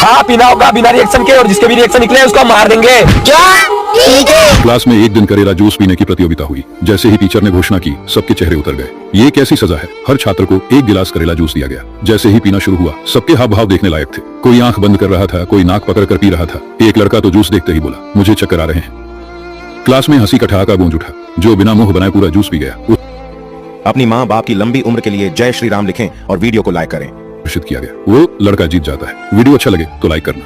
हाँ पीना होगा बिना रिएक्शन के, और जिसके भी रिएक्शन निकले उसको मार देंगे। क्या? ठीक है। क्लास में एक दिन करेला जूस पीने की प्रतियोगिता हुई। जैसे ही टीचर ने घोषणा की, सबके चेहरे उतर गए। ये कैसी सजा है? हर छात्र को एक गिलास करेला जूस दिया गया। जैसे ही पीना शुरू हुआ, सबके हाव भाव देखने लायक थे। कोई आंख बंद कर रहा था, कोई नाक पकड़ कर पी रहा था। एक लड़का तो जूस देखते ही बोला, मुझे चक्कर आ रहे हैं। क्लास में हंसी का ठहाका गूंज उठा। जो बिना मुंह बनाए पूरा जूस पी गया, अपनी माँ बाप की लंबी उम्र के लिए जय श्री राम लिखें और वीडियो को लाइक करें। घोषित किया गया। वो लड़का जीत जाता है। वीडियो अच्छा लगे तो लाइक करना।